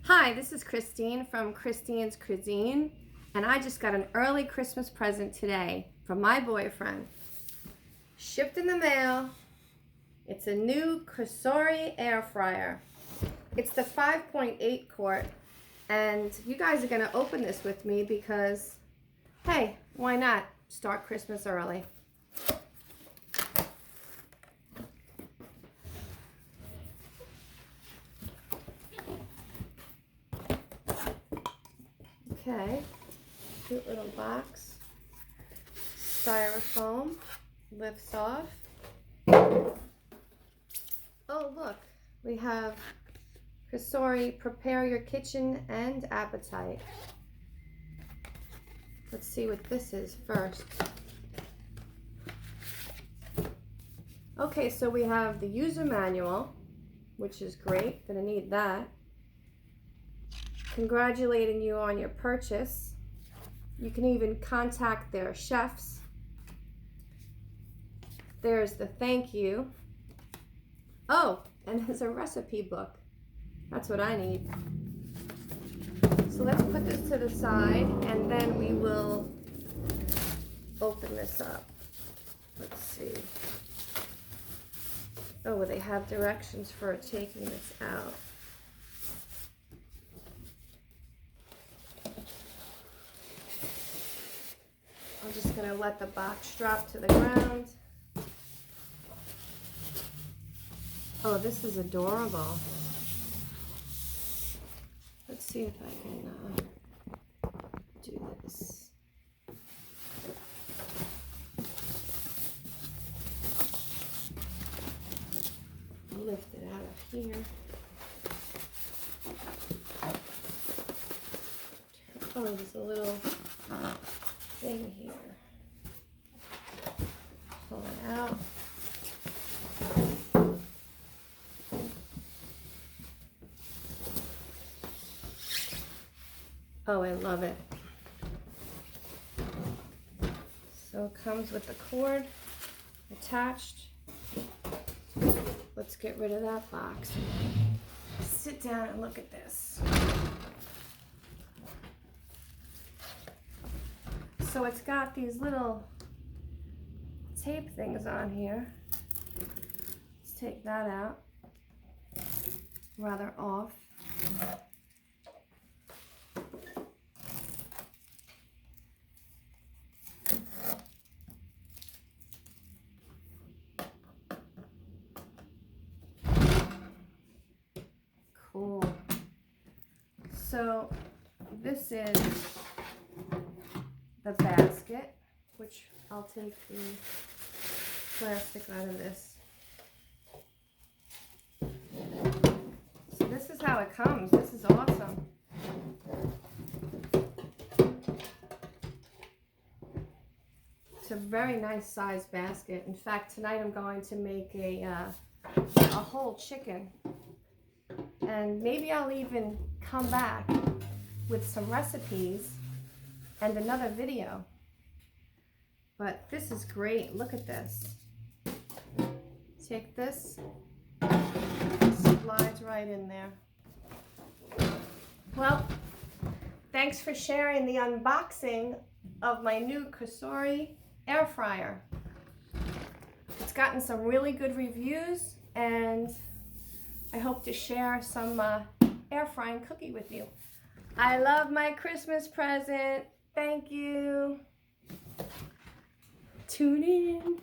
Hi, this is Christine from Christine's Cuisine, and I just got an early Christmas present today from my boyfriend. Shipped in the mail. It's a new Corsori air fryer. It's the 5.8 quart, and you guys are gonna open this with me because, hey, why not start Christmas early? Okay, cute little box, styrofoam, lifts off. Oh look, we have Corsori, prepare your kitchen and appetite. Let's see what this is first. Okay, so we have the user manual, which is great, gonna need that. Congratulating you on your purchase. You can even contact their chefs. There's the thank you. Oh, and there's a recipe book. That's what I need. So let's put this to the side and then we will open this up. Let's see. Oh, they have directions for taking this out. I'm just going to let the box drop to the ground. Oh, this is adorable. Let's see if I can do this. Lift it out of here. Oh, there's a little thing here. Pull it out. Oh, I love it. So it comes with the cord attached. Let's get rid of that box. Sit down and look at this. So it's got these little tape things on here. Let's take that out. Rather off. Cool. So this is the basket, which I'll take the plastic out of this. So this is how it comes. This is awesome. It's a very nice sized basket. In fact, tonight I'm going to make a whole chicken. And maybe I'll even come back with some recipes and another video. But this is great. Look at this. Take this. Slides right in there. Well, thanks for sharing the unboxing of my new Corsori air fryer. It's gotten some really good reviews, and I hope to share some air frying cookie with you. I love my Christmas present. Thank you. Tune in.